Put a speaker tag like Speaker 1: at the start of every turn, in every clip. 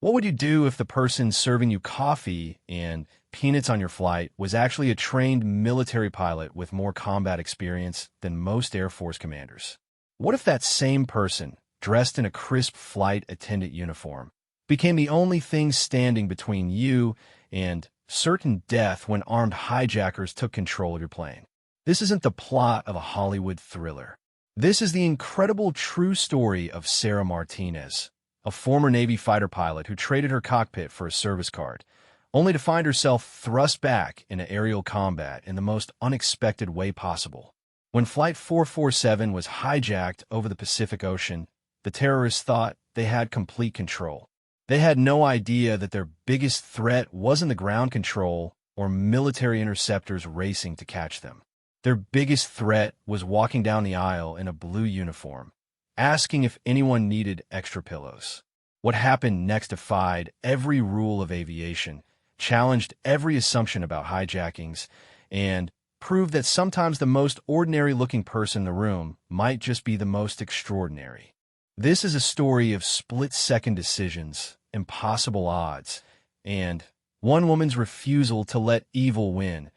Speaker 1: What would you do if the person serving you coffee and peanuts on your flight was actually a trained military pilot with more combat experience than most Air Force commanders? What if that same person, dressed in a crisp flight attendant uniform, became the only thing standing between you and certain death when armed hijackers took control of your plane? This isn't the plot of a Hollywood thriller. This is the incredible true story of Sarah Martinez, a former Navy fighter pilot who traded her cockpit for a service card, only to find herself thrust back into aerial combat in the most unexpected way possible. When Flight 447 was hijacked over the Pacific Ocean, the terrorists thought they had complete control. They had no idea that their biggest threat wasn't the ground control or military interceptors racing to catch them. Their biggest threat was walking down the aisle in a blue uniform, asking if anyone needed extra pillows. What happened next defied every rule of aviation, challenged every assumption about hijackings, and proved that sometimes the most ordinary-looking person in the room might just be the most extraordinary. This is a story of split-second decisions, impossible odds, and one woman's refusal to let evil win,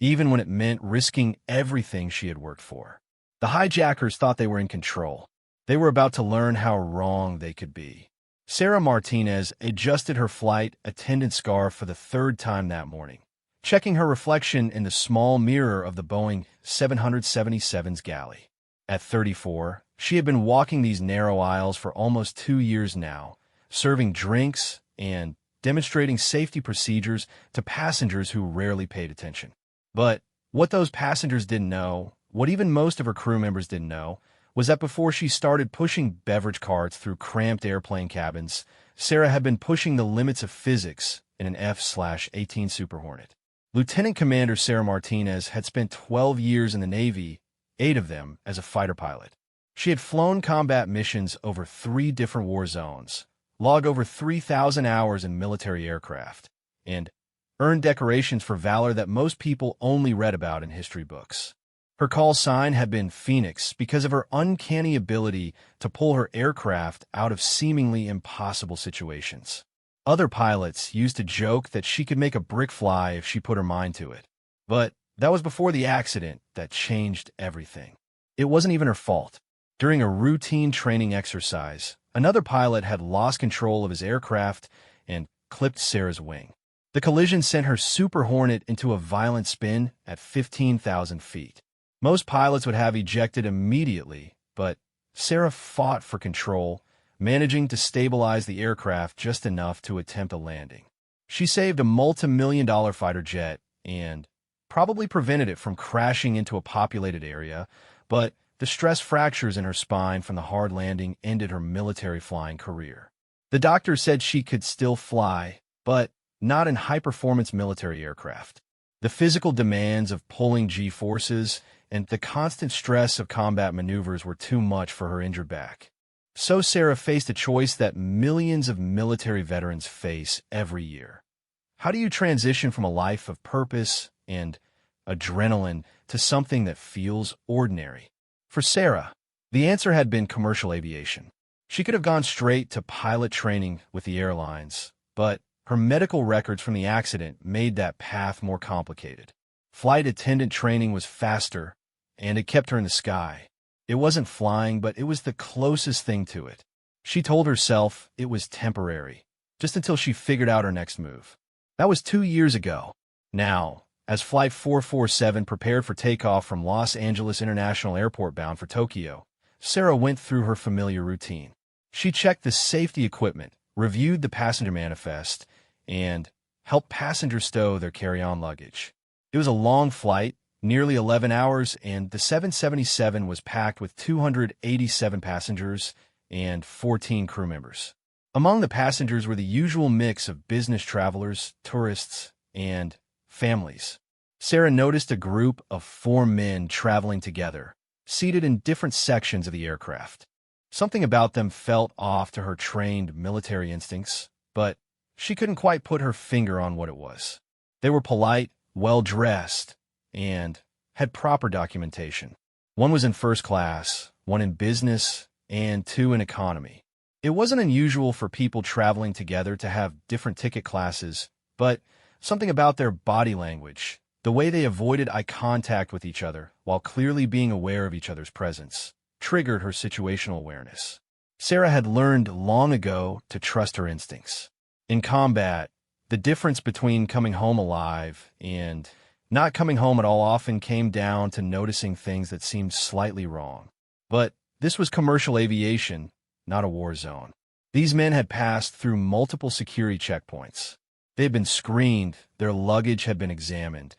Speaker 1: even when it meant risking everything she had worked for. The hijackers thought they were in control. They were about to learn how wrong they could be. Sarah Martinez adjusted her flight attendant scarf for the third time that morning, checking her reflection in the small mirror of the Boeing 777's galley. At 34, she had been walking these narrow aisles for almost 2 years now, serving drinks and demonstrating safety procedures to passengers who rarely paid attention. But what those passengers didn't know, what even most of her crew members didn't know, was that before she started pushing beverage carts through cramped airplane cabins, Sarah had been pushing the limits of physics in an F/18 Super Hornet. Lieutenant Commander Sarah Martinez had spent 12 years in the Navy, 8 of them as a fighter pilot. She had flown combat missions over 3 different war zones, logged over 3,000 hours in military aircraft, and earned decorations for valor that most people only read about in history books. Her call sign had been Phoenix because of her uncanny ability to pull her aircraft out of seemingly impossible situations. Other pilots used to joke that she could make a brick fly if she put her mind to it. But that was before the accident that changed everything. It wasn't even her fault. During a routine training exercise, another pilot had lost control of his aircraft and clipped Sarah's wing. The collision sent her Super Hornet into a violent spin at 15,000 feet. Most pilots would have ejected immediately, but Sarah fought for control, managing to stabilize the aircraft just enough to attempt a landing. She saved a multi-million-dollar fighter jet and probably prevented it from crashing into a populated area, but the stress fractures in her spine from the hard landing ended her military flying career. The doctor said she could still fly, but not in high-performance military aircraft. The physical demands of pulling G-forces and the constant stress of combat maneuvers were too much for her injured back. So Sarah faced a choice that millions of military veterans face every year. How do you transition from a life of purpose and adrenaline to something that feels ordinary? For Sarah, the answer had been commercial aviation. She could have gone straight to pilot training with the airlines, but her medical records from the accident made that path more complicated. Flight attendant training was faster, and it kept her in the sky. It wasn't flying, but it was the closest thing to it. She told herself it was temporary, just until she figured out her next move. That was 2 years ago. Now, as Flight 447 prepared for takeoff from Los Angeles International Airport bound for Tokyo, Sarah went through her familiar routine. She checked the safety equipment, reviewed the passenger manifest, and helped passengers stow their carry-on luggage. It was a long flight, nearly 11 hours, and the 777 was packed with 287 passengers and 14 crew members. Among the passengers were the usual mix of business travelers, tourists, and families. Sarah noticed a group of 4 men traveling together, seated in different sections of the aircraft. Something about them felt off to her trained military instincts, but she couldn't quite put her finger on what it was. They were polite, well-dressed, and had proper documentation. One was in first class, one in business, and 2 in economy. It wasn't unusual for people traveling together to have different ticket classes, but something about their body language, the way they avoided eye contact with each other while clearly being aware of each other's presence, triggered her situational awareness. Sarah had learned long ago to trust her instincts. In combat, the difference between coming home alive and not coming home at all often came down to noticing things that seemed slightly wrong. But this was commercial aviation, not a war zone. These men had passed through multiple security checkpoints. They had been screened, their luggage had been examined,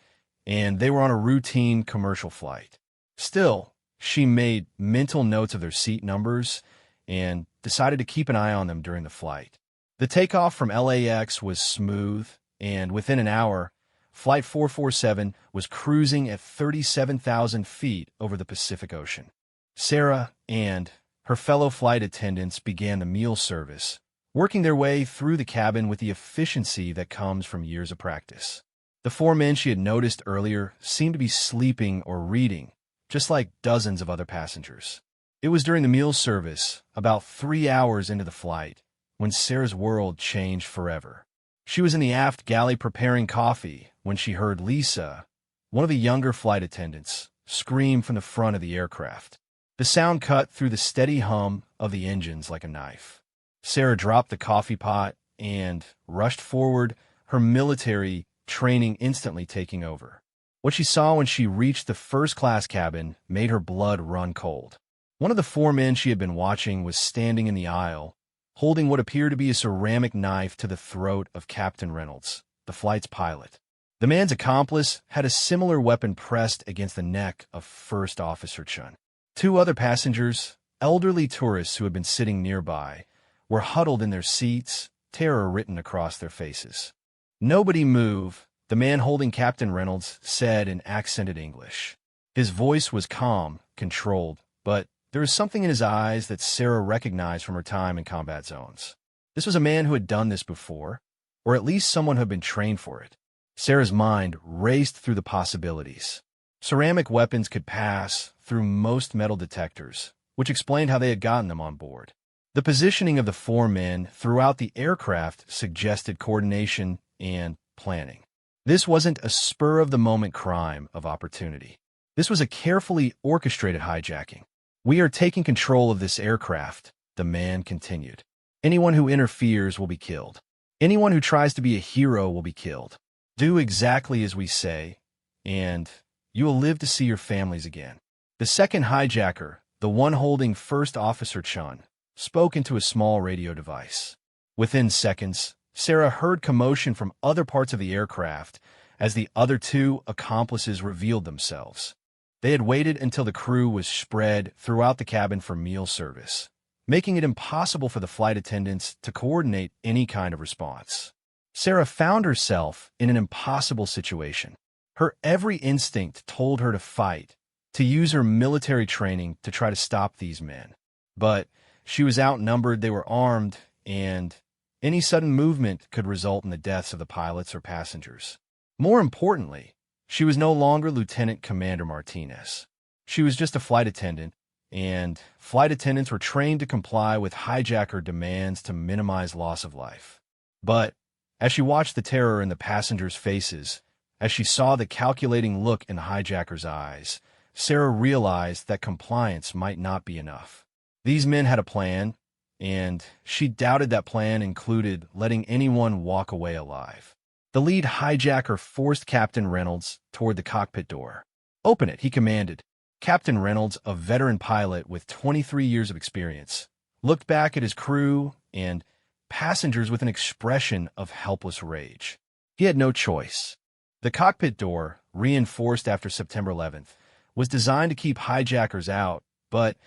Speaker 1: and they were on a routine commercial flight. Still, she made mental notes of their seat numbers and decided to keep an eye on them during the flight. The takeoff from LAX was smooth, and within an hour, Flight 447 was cruising at 37,000 feet over the Pacific Ocean. Sarah and her fellow flight attendants began the meal service, working their way through the cabin with the efficiency that comes from years of practice. The four men she had noticed earlier seemed to be sleeping or reading, just like dozens of other passengers. It was during the meal service, about 3 hours into the flight, when Sarah's world changed forever. She was in the aft galley preparing coffee when she heard Lisa, one of the younger flight attendants, scream from the front of the aircraft. The sound cut through the steady hum of the engines like a knife. Sarah dropped the coffee pot and rushed forward, her military training instantly taking over. What she saw when she reached the first-class cabin made her blood run cold. One of the four men she had been watching was standing in the aisle, holding what appeared to be a ceramic knife to the throat of Captain Reynolds, the flight's pilot. The man's accomplice had a similar weapon pressed against the neck of First Officer Chun. Two other passengers, elderly tourists who had been sitting nearby, were huddled in their seats, terror written across their faces. "Nobody move," the man holding Captain Reynolds said in accented English. His voice was calm, controlled, but there was something in his eyes that Sarah recognized from her time in combat zones. This was a man who had done this before, or at least someone who had been trained for it. Sarah's mind raced through the possibilities. Ceramic weapons could pass through most metal detectors, which explained how they had gotten them on board. The positioning of the four men throughout the aircraft suggested coordination and planning. This wasn't a spur-of-the-moment crime of opportunity. This was a carefully orchestrated hijacking. "We are taking control of this aircraft," the man continued. "Anyone who interferes will be killed. Anyone who tries to be a hero will be killed. Do exactly as we say, and you will live to see your families again." The second hijacker, the one holding First Officer Chun, spoke into a small radio device. Within seconds, Sarah heard commotion from other parts of the aircraft as the other two accomplices revealed themselves. They had waited until the crew was spread throughout the cabin for meal service, making it impossible for the flight attendants to coordinate any kind of response. Sarah found herself in an impossible situation. Her every instinct told her to fight, to use her military training to try to stop these men. But she was outnumbered, they were armed, and any sudden movement could result in the deaths of the pilots or passengers. More importantly, she was no longer Lieutenant Commander Martinez. She was just a flight attendant, and flight attendants were trained to comply with hijacker demands to minimize loss of life. But as she watched the terror in the passengers' faces, as she saw the calculating look in the hijackers' eyes, Sarah realized that compliance might not be enough. These men had a plan, and she doubted that plan included letting anyone walk away alive. The lead hijacker forced Captain Reynolds toward the cockpit door. "Open it," he commanded. Captain Reynolds, a veteran pilot with 23 years of experience, looked back at his crew and passengers with an expression of helpless rage. He had no choice. The cockpit door, reinforced after September 11th, was designed to keep hijackers out, but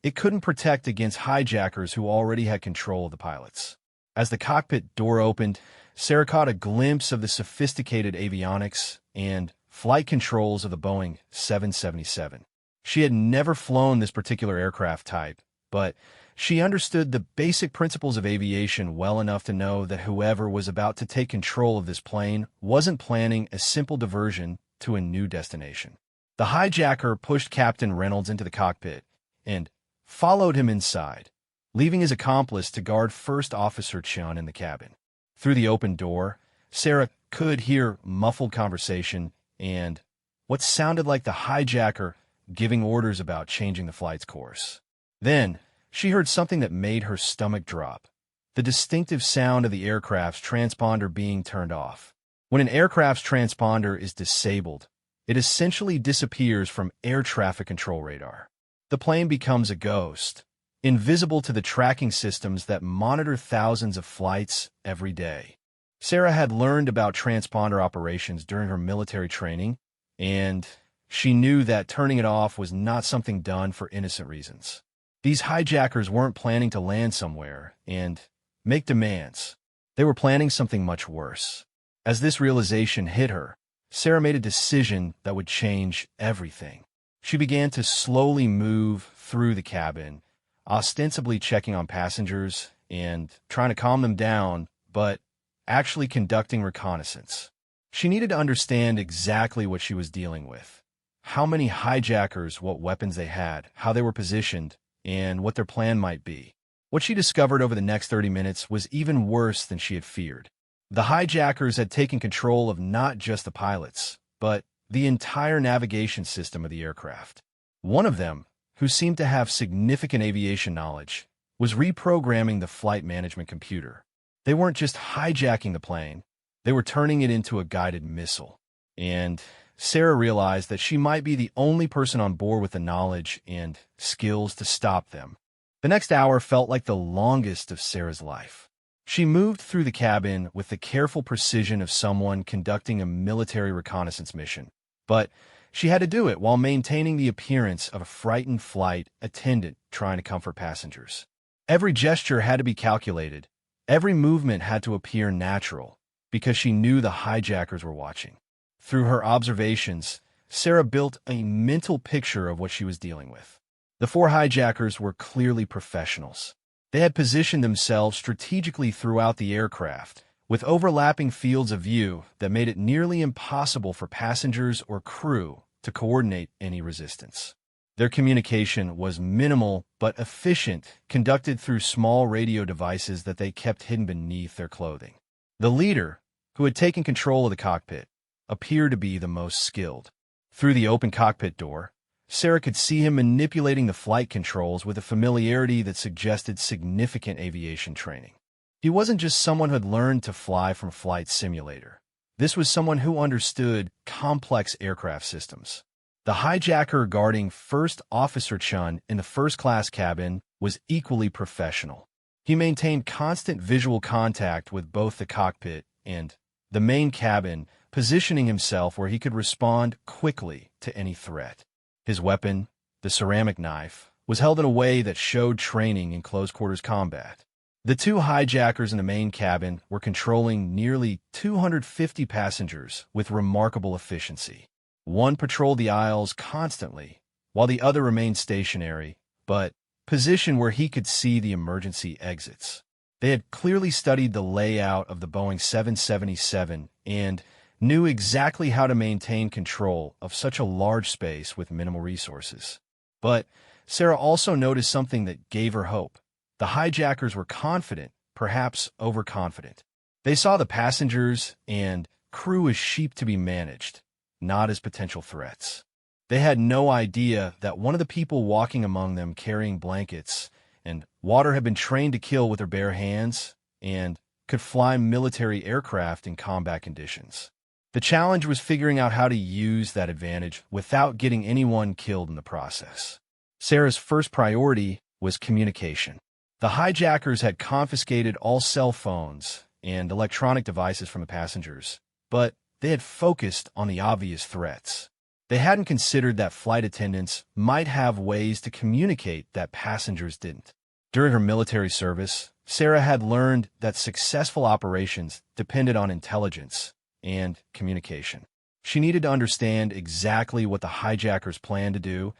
Speaker 1: it couldn't protect against hijackers who already had control of the pilots. As the cockpit door opened, Sarah caught a glimpse of the sophisticated avionics and flight controls of the Boeing 777. She had never flown this particular aircraft type, but she understood the basic principles of aviation well enough to know that whoever was about to take control of this plane wasn't planning a simple diversion to a new destination. The hijacker pushed Captain Reynolds into the cockpit and followed him inside, leaving his accomplice to guard First Officer Chun in the cabin. Through the open door, Sarah could hear muffled conversation and what sounded like the hijacker giving orders about changing the flight's course. Then, she heard something that made her stomach drop. The distinctive sound of the aircraft's transponder being turned off. When an aircraft's transponder is disabled, it essentially disappears from air traffic control radar. The plane becomes a ghost, invisible to the tracking systems that monitor thousands of flights every day. Sarah had learned about transponder operations during her military training, and she knew that turning it off was not something done for innocent reasons. These hijackers weren't planning to land somewhere and make demands. They were planning something much worse. As this realization hit her, Sarah made a decision that would change everything. She began to slowly move through the cabin, ostensibly checking on passengers and trying to calm them down, but actually conducting reconnaissance. She needed to understand exactly what she was dealing with. How many hijackers, what weapons they had, how they were positioned, and what their plan might be. What she discovered over the next 30 minutes was even worse than she had feared. The hijackers had taken control of not just the pilots, but the entire navigation system of the aircraft. One of them, who seemed to have significant aviation knowledge, was reprogramming the flight management computer. They weren't just hijacking the plane, they were turning it into a guided missile. And Sarah realized that she might be the only person on board with the knowledge and skills to stop them. The next hour felt like the longest of Sarah's life. She moved through the cabin with the careful precision of someone conducting a military reconnaissance mission. But she had to do it while maintaining the appearance of a frightened flight attendant trying to comfort passengers. Every gesture had to be calculated. Every movement had to appear natural, because she knew the hijackers were watching. Through her observations, Sarah built a mental picture of what she was dealing with. The four hijackers were clearly professionals. They had positioned themselves strategically throughout the aircraft, with overlapping fields of view that made it nearly impossible for passengers or crew to coordinate any resistance. Their communication was minimal but efficient, conducted through small radio devices that they kept hidden beneath their clothing. The leader, who had taken control of the cockpit, appeared to be the most skilled. Through the open cockpit door, Sarah could see him manipulating the flight controls with a familiarity that suggested significant aviation training. He wasn't just someone who had learned to fly from a flight simulator. This was someone who understood complex aircraft systems. The hijacker guarding First Officer Chun in the first-class cabin was equally professional. He maintained constant visual contact with both the cockpit and the main cabin, positioning himself where he could respond quickly to any threat. His weapon, the ceramic knife, was held in a way that showed training in close-quarters combat. The two hijackers in the main cabin were controlling nearly 250 passengers with remarkable efficiency. One patrolled the aisles constantly, while the other remained stationary, but positioned where he could see the emergency exits. They had clearly studied the layout of the Boeing 777 and knew exactly how to maintain control of such a large space with minimal resources. But Sarah also noticed something that gave her hope. The hijackers were confident, perhaps overconfident. They saw the passengers and crew as sheep to be managed, not as potential threats. They had no idea that one of the people walking among them carrying blankets and water had been trained to kill with their bare hands and could fly military aircraft in combat conditions. The challenge was figuring out how to use that advantage without getting anyone killed in the process. Sarah's first priority was communication. The hijackers had confiscated all cell phones and electronic devices from the passengers, but they had focused on the obvious threats. They hadn't considered that flight attendants might have ways to communicate that passengers didn't. During her military service, Sarah had learned that successful operations depended on intelligence and communication. She needed to understand exactly what the hijackers planned to do,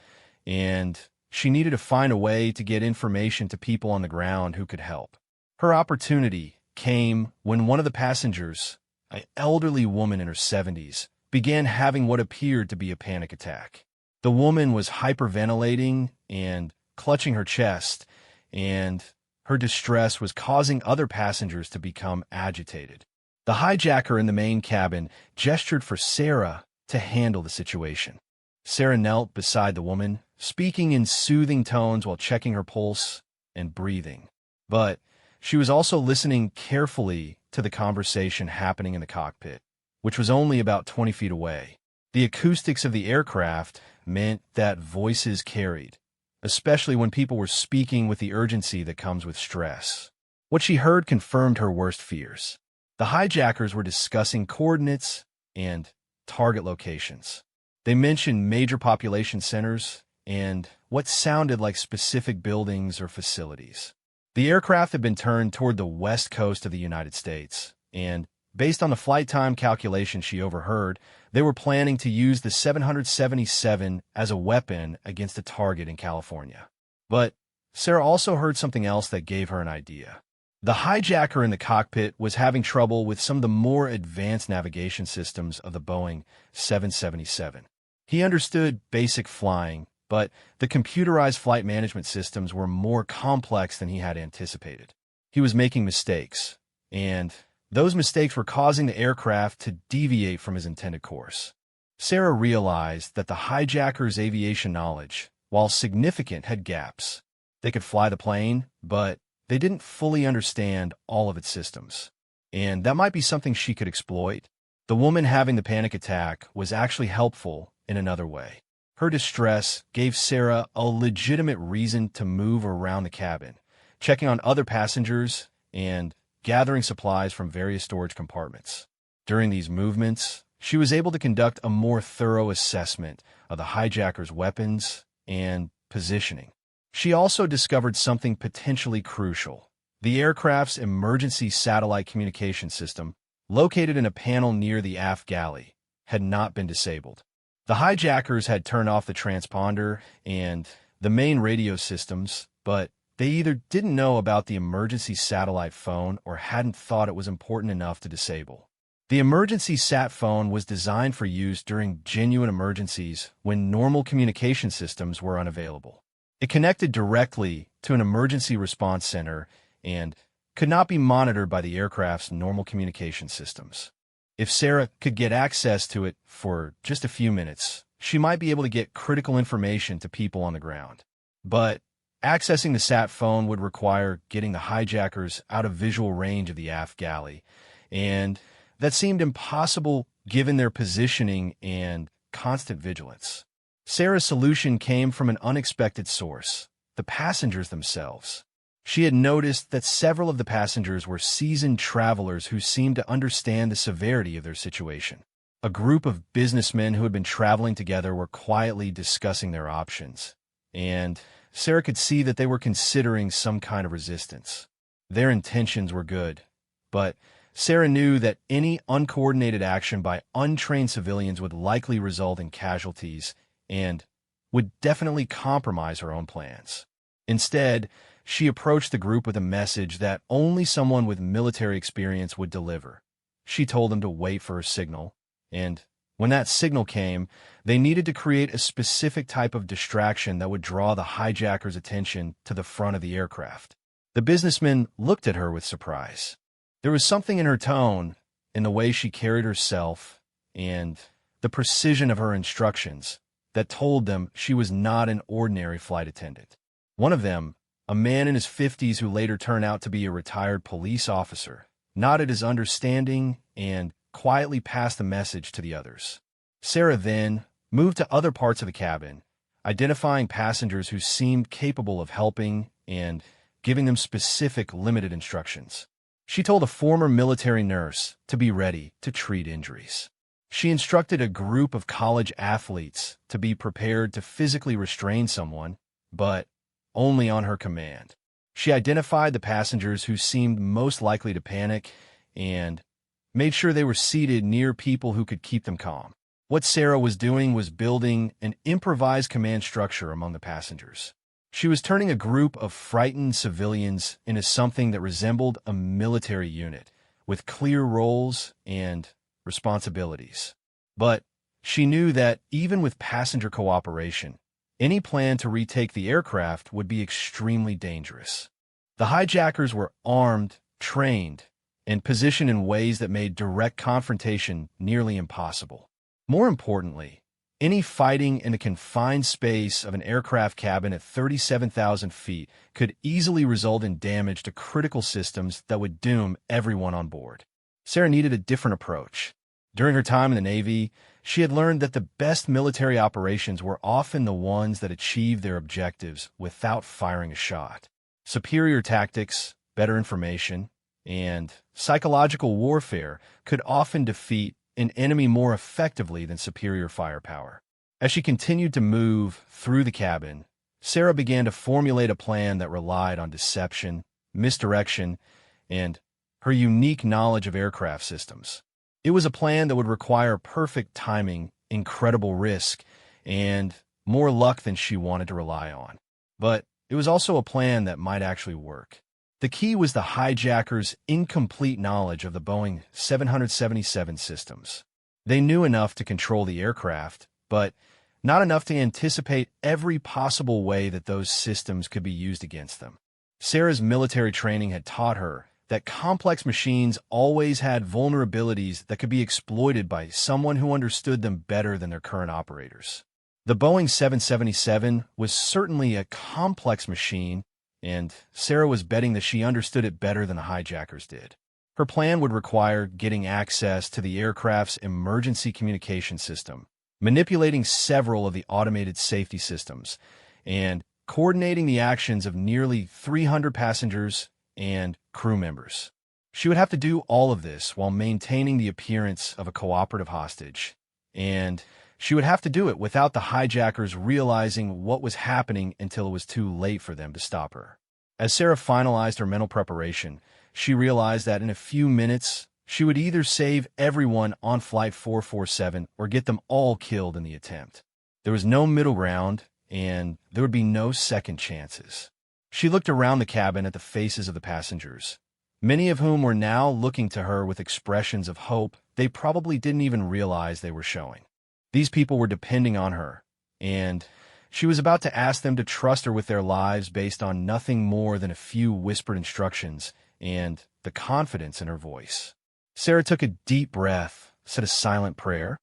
Speaker 1: and she needed to find a way to get information to people on the ground who could help. Her opportunity came when one of the passengers, an elderly woman in her 70s, began having what appeared to be a panic attack. The woman was hyperventilating and clutching her chest, and Her distress was causing other passengers to become agitated. The hijacker in the main cabin gestured for Sarah to handle the situation. Sarah knelt beside the woman, speaking in soothing tones while checking her pulse and breathing. But she was also listening carefully to the conversation happening in the cockpit, which was only about 20 feet away. The acoustics of the aircraft meant that voices carried, especially when people were speaking with the urgency that comes with stress. What she heard confirmed her worst fears. The hijackers were discussing coordinates and target locations. They mentioned major population centers and what sounded like specific buildings or facilities. The aircraft had been turned toward the west coast of the United States, and based on the flight time calculation she overheard, they were planning to use the 777 as a weapon against a target in California. But Sarah also heard something else that gave her an idea. The hijacker in the cockpit was having trouble with some of the more advanced navigation systems of the Boeing 777. He understood basic flying, but the computerized flight management systems were more complex than he had anticipated. He was making mistakes, and those mistakes were causing the aircraft to deviate from his intended course. Sarah realized that the hijacker's aviation knowledge, while significant, had gaps. They could fly the plane, but they didn't fully understand all of its systems. And that might be something she could exploit. The woman having the panic attack was actually helpful in another way. Her distress gave Sarah a legitimate reason to move around the cabin, checking on other passengers and gathering supplies from various storage compartments. During these movements, she was able to conduct a more thorough assessment of the hijacker's weapons and positioning. She also discovered something potentially crucial. The aircraft's emergency satellite communication system, located in a panel near the aft galley, had not been disabled. The hijackers had turned off the transponder and the main radio systems, but they either didn't know about the emergency satellite phone or hadn't thought it was important enough to disable. The emergency sat phone was designed for use during genuine emergencies when normal communication systems were unavailable. It connected directly to an emergency response center and could not be monitored by the aircraft's normal communication systems. If Sarah could get access to it for just a few minutes, she might be able to get critical information to people on the ground. But accessing the sat phone would require getting the hijackers out of visual range of the aft galley, and that seemed impossible given their positioning and constant vigilance. Sarah's solution came from an unexpected source: the passengers themselves. She had noticed that several of the passengers were seasoned travelers who seemed to understand the severity of their situation. A group of businessmen who had been traveling together were quietly discussing their options, and Sarah could see that they were considering some kind of resistance. Their intentions were good, but Sarah knew that any uncoordinated action by untrained civilians would likely result in casualties and would definitely compromise her own plans. Instead, she approached the group with a message that only someone with military experience would deliver. She told them to wait for a signal, and when that signal came, they needed to create a specific type of distraction that would draw the hijacker's attention to the front of the aircraft. The businessmen looked at her with surprise. There was something in her tone, in the way she carried herself, and the precision of her instructions that told them she was not an ordinary flight attendant. One of them, a man in his 50s who later turned out to be a retired police officer, nodded his understanding and quietly passed the message to the others. Sarah then moved to other parts of the cabin, identifying passengers who seemed capable of helping and giving them specific limited instructions. She told a former military nurse to be ready to treat injuries. She instructed a group of college athletes to be prepared to physically restrain someone, but only on her command. She identified the passengers who seemed most likely to panic and made sure they were seated near people who could keep them calm. What Sarah was doing was building an improvised command structure among the passengers. She was turning a group of frightened civilians into something that resembled a military unit, with clear roles and responsibilities. But she knew that even with passenger cooperation, any plan to retake the aircraft would be extremely dangerous. The hijackers were armed, trained, and positioned in ways that made direct confrontation nearly impossible. More importantly, any fighting in a confined space of an aircraft cabin at 37,000 feet could easily result in damage to critical systems that would doom everyone on board. Sarah needed a different approach. During her time in the Navy, she had learned that the best military operations were often the ones that achieved their objectives without firing a shot. Superior tactics, better information, and psychological warfare could often defeat an enemy more effectively than superior firepower. As she continued to move through the cabin, Sarah began to formulate a plan that relied on deception, misdirection, and her unique knowledge of aircraft systems. It was a plan that would require perfect timing, incredible risk, and more luck than she wanted to rely on. But it was also a plan that might actually work. The key was the hijackers' incomplete knowledge of the Boeing 777 systems. They knew enough to control the aircraft, but not enough to anticipate every possible way that those systems could be used against them. Sarah's military training had taught her that complex machines always had vulnerabilities that could be exploited by someone who understood them better than their current operators. The Boeing 777 was certainly a complex machine, and Sarah was betting that she understood it better than the hijackers did. Her plan would require getting access to the aircraft's emergency communication system, manipulating several of the automated safety systems, and coordinating the actions of nearly 300 passengers and crew members. She would have to do all of this while maintaining the appearance of a cooperative hostage, and she would have to do it without the hijackers realizing what was happening until it was too late for them to stop her. As Sarah finalized her mental preparation, she realized that in a few minutes, she would either save everyone on Flight 447 or get them all killed in the attempt. There was no middle ground, and there would be no second chances. She looked around the cabin at the faces of the passengers, many of whom were now looking to her with expressions of hope they probably didn't even realize they were showing. These people were depending on her, and she was about to ask them to trust her with their lives based on nothing more than a few whispered instructions and the confidence in her voice. Sarah took a deep breath, said a silent prayer,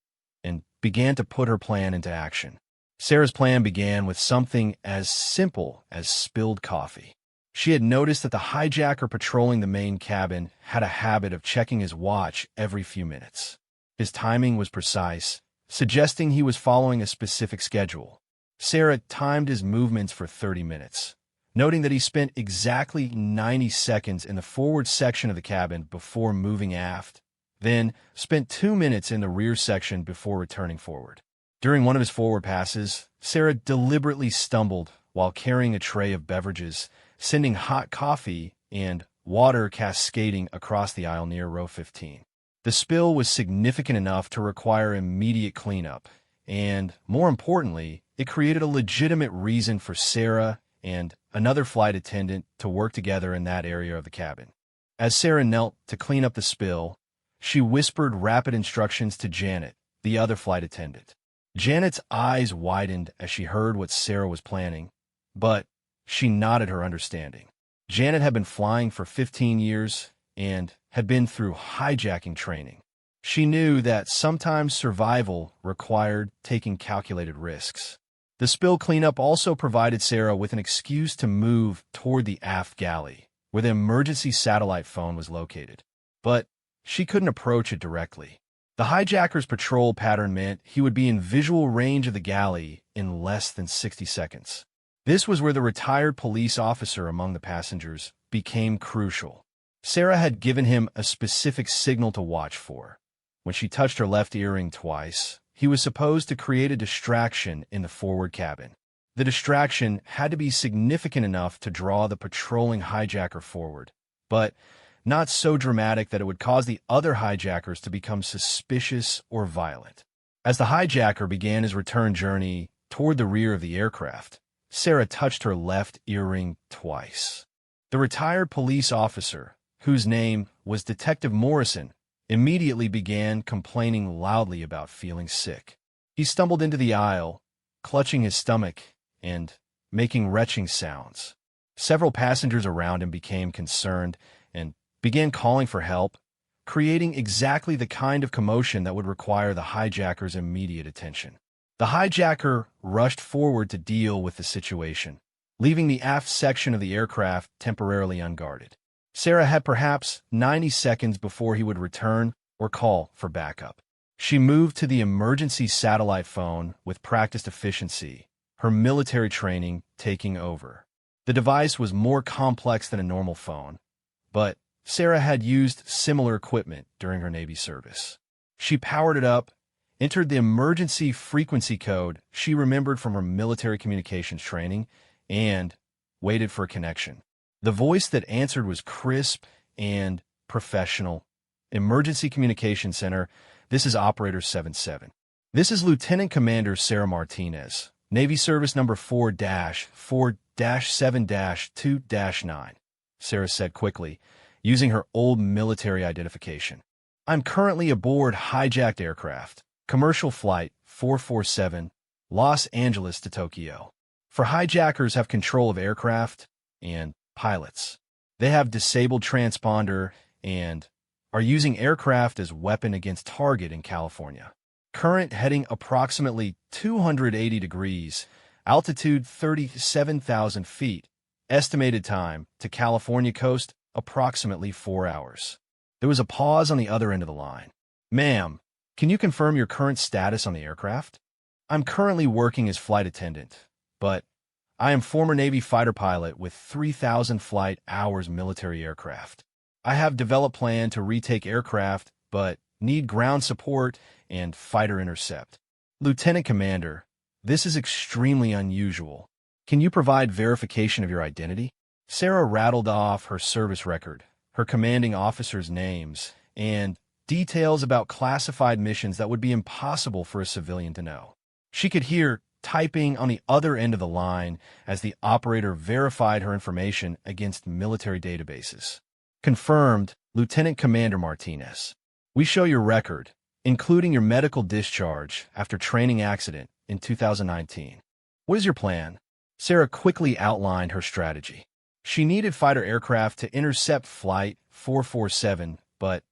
Speaker 1: and began to put her plan into action. Sarah's plan began with something as simple as spilled coffee. She had noticed that the hijacker patrolling the main cabin had a habit of checking his watch every few minutes. His timing was precise, suggesting he was following a specific schedule. Sarah timed his movements for 30 minutes, noting that he spent exactly 90 seconds in the forward section of the cabin before moving aft, then spent 2 minutes in the rear section before returning forward. During one of his forward passes, Sarah deliberately stumbled while carrying a tray of beverages, sending hot coffee and water cascading across the aisle near row 15. The spill was significant enough to require immediate cleanup, and, more importantly, it created a legitimate reason for Sarah and another flight attendant to work together in that area of the cabin. As Sarah knelt to clean up the spill, she whispered rapid instructions to Janet, the other flight attendant. Janet's eyes widened as she heard what Sarah was planning, but she nodded her understanding. Janet had been flying for 15 years and had been through hijacking training. She knew that sometimes survival required taking calculated risks. The spill cleanup also provided Sarah with an excuse to move toward the aft galley, where the emergency satellite phone was located. But she couldn't approach it directly. The hijacker's patrol pattern meant he would be in visual range of the galley in less than 60 seconds. This was where the retired police officer among the passengers became crucial. Sarah had given him a specific signal to watch for. When she touched her left earring twice, he was supposed to create a distraction in the forward cabin. The distraction had to be significant enough to draw the patrolling hijacker forward, but not so dramatic that it would cause the other hijackers to become suspicious or violent. As the hijacker began his return journey toward the rear of the aircraft, Sarah touched her left earring twice. The retired police officer, whose name was Detective Morrison, immediately began complaining loudly about feeling sick. He stumbled into the aisle, clutching his stomach and making retching sounds. Several passengers around him became concerned and began calling for help, creating exactly the kind of commotion that would require the hijacker's immediate attention. The hijacker rushed forward to deal with the situation, leaving the aft section of the aircraft temporarily unguarded. Sarah had perhaps 90 seconds before he would return or call for backup. She moved to the emergency satellite phone with practiced efficiency, her military training taking over. The device was more complex than a normal phone, but Sarah had used similar equipment during her Navy service. She powered it up, entered the emergency frequency code she remembered from her military communications training, and waited for a connection. The voice that answered was crisp and professional. Emergency Communication Center, this is Operator 77. This is Lieutenant Commander Sarah Martinez, Navy Service Number 4-4-7-2-9, Sarah said quickly, using her old military identification. I'm currently aboard hijacked aircraft, commercial flight 447, Los Angeles to Tokyo. For hijackers have control of aircraft and pilots. They have disabled transponder and are using aircraft as weapon against target in California. Current heading approximately 280 degrees, altitude 37,000 feet, estimated time to California coast approximately 4 hours. There was a pause on the other end of the line. Ma'am, can you confirm your current status on the aircraft? I'm currently working as flight attendant, but I am former Navy fighter pilot with 3,000 flight hours military aircraft. I have developed plan to retake aircraft, but need ground support and fighter intercept. Lieutenant Commander, this is extremely unusual. Can you provide verification of your identity? Sarah rattled off her service record, her commanding officers' names, and details about classified missions that would be impossible for a civilian to know. She could hear typing on the other end of the line as the operator verified her information against military databases. Confirmed, Lieutenant Commander Martinez. We show your record, including your medical discharge after training accident in 2019. What is your plan? Sarah quickly outlined her strategy. She needed fighter aircraft to intercept Flight 447, but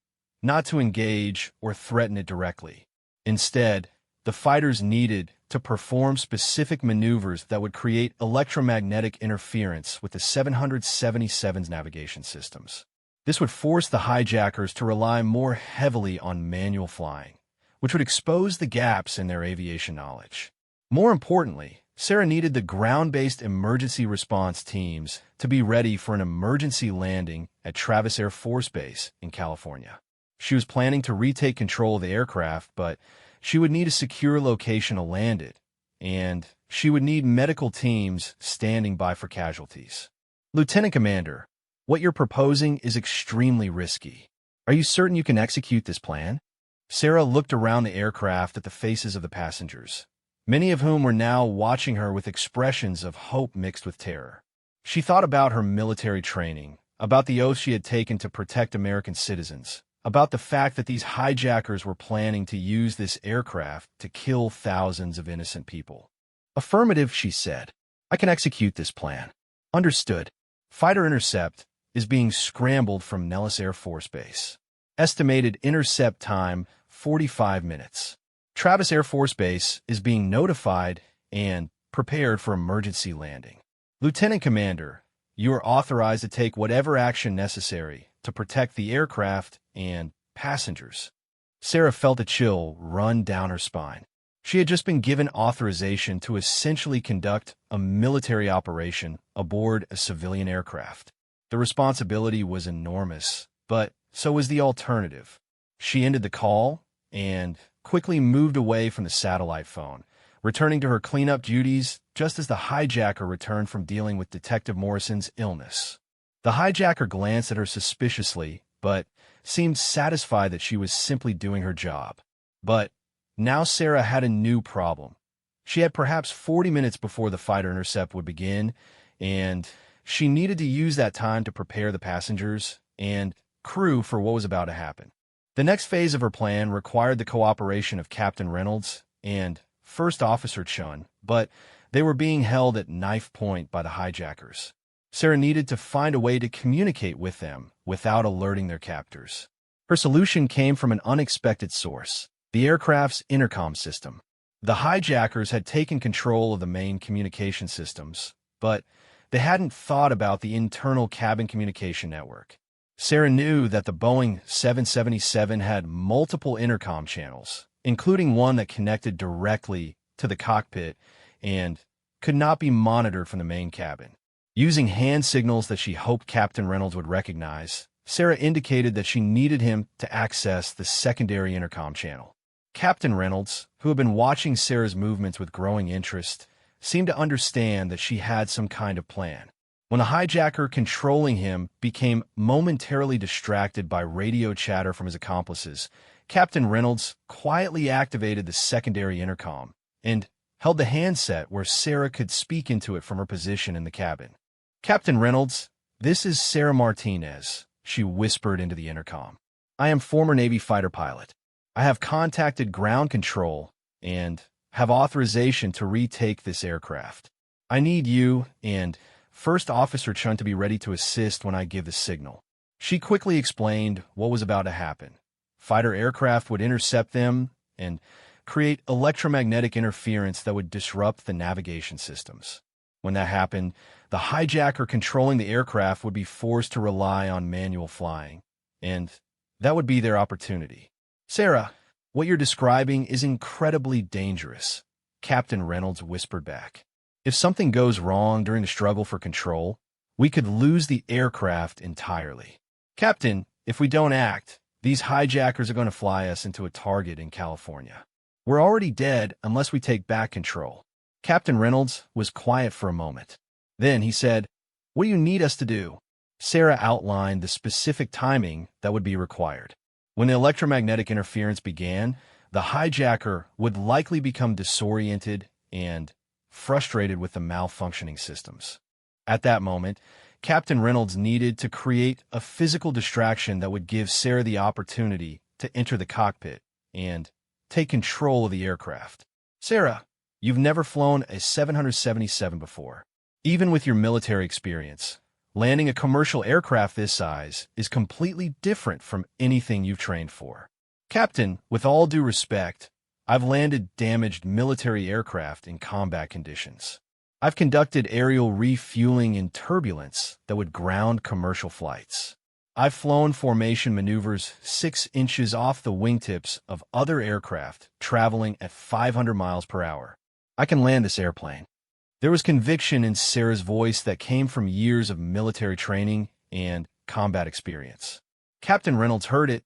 Speaker 1: not to engage or threaten it directly. Instead, the fighters needed to perform specific maneuvers that would create electromagnetic interference with the 777's navigation systems. This would force the hijackers to rely more heavily on manual flying, which would expose the gaps in their aviation knowledge. More importantly, Sarah needed the ground-based emergency response teams to be ready for an emergency landing at Travis Air Force Base in California. She was planning to retake control of the aircraft, but she would need a secure location to land it, and she would need medical teams standing by for casualties. Lieutenant Commander, what you're proposing is extremely risky. Are you certain you can execute this plan? Sarah looked around the aircraft at the faces of the passengers, many of whom were now watching her with expressions of hope mixed with terror. She thought about her military training, about the oath she had taken to protect American citizens, about the fact that these hijackers were planning to use this aircraft to kill thousands of innocent people. Affirmative, she said. I can execute this plan. Understood. Fighter intercept is being scrambled from Nellis Air Force Base. Estimated intercept time, 45 minutes. Travis Air Force Base is being notified and prepared for emergency landing. Lieutenant Commander, you are authorized to take whatever action necessary to protect the aircraft and passengers. Sarah felt a chill run down her spine. She had just been given authorization to essentially conduct a military operation aboard a civilian aircraft. The responsibility was enormous, but so was the alternative. She ended the call and quickly moved away from the satellite phone, returning to her cleanup duties just as the hijacker returned from dealing with Detective Morrison's illness. The hijacker glanced at her suspiciously, but seemed satisfied that she was simply doing her job. But now Sarah had a new problem. She had perhaps 40 minutes before the fighter intercept would begin, and she needed to use that time to prepare the passengers and crew for what was about to happen. The next phase of her plan required the cooperation of Captain Reynolds and First Officer Chun, but they were being held at knife point by the hijackers. Sarah needed to find a way to communicate with them without alerting their captors. Her solution came from an unexpected source: the aircraft's intercom system. The hijackers had taken control of the main communication systems, but they hadn't thought about the internal cabin communication network. Sarah knew that the Boeing 777 had multiple intercom channels, including one that connected directly to the cockpit and could not be monitored from the main cabin. Using hand signals that she hoped Captain Reynolds would recognize, Sarah indicated that she needed him to access the secondary intercom channel. Captain Reynolds, who had been watching Sarah's movements with growing interest, seemed to understand that she had some kind of plan. When the hijacker controlling him became momentarily distracted by radio chatter from his accomplices, Captain Reynolds quietly activated the secondary intercom and held the handset where Sarah could speak into it from her position in the cabin. "Captain Reynolds, this is Sarah Martinez," she whispered into the intercom. "I am former Navy fighter pilot. I have contacted ground control and have authorization to retake this aircraft. I need you and First Officer Chun to be ready to assist when I give the signal." She quickly explained what was about to happen. Fighter aircraft would intercept them and create electromagnetic interference that would disrupt the navigation systems. When that happened, the hijacker controlling the aircraft would be forced to rely on manual flying, and that would be their opportunity. "Sarah, what you're describing is incredibly dangerous," Captain Reynolds whispered back. "If something goes wrong during the struggle for control, we could lose the aircraft entirely. Captain, if we don't act, these hijackers are going to fly us into a target in California. We're already dead unless we take back control." Captain Reynolds was quiet for a moment. Then he said, "What do you need us to do?" Sarah outlined the specific timing that would be required. When the electromagnetic interference began, the hijacker would likely become disoriented and frustrated with the malfunctioning systems. At that moment, Captain Reynolds needed to create a physical distraction that would give Sarah the opportunity to enter the cockpit and take control of the aircraft. "Sarah, you've never flown a 777 before. Even with your military experience, landing a commercial aircraft this size is completely different from anything you've trained for. Captain, with all due respect, I've landed damaged military aircraft in combat conditions. I've conducted aerial refueling in turbulence that would ground commercial flights. I've flown formation maneuvers 6 inches off the wingtips of other aircraft traveling at 500 miles per hour. I can land this airplane." There was conviction in Sarah's voice that came from years of military training and combat experience. Captain Reynolds heard it,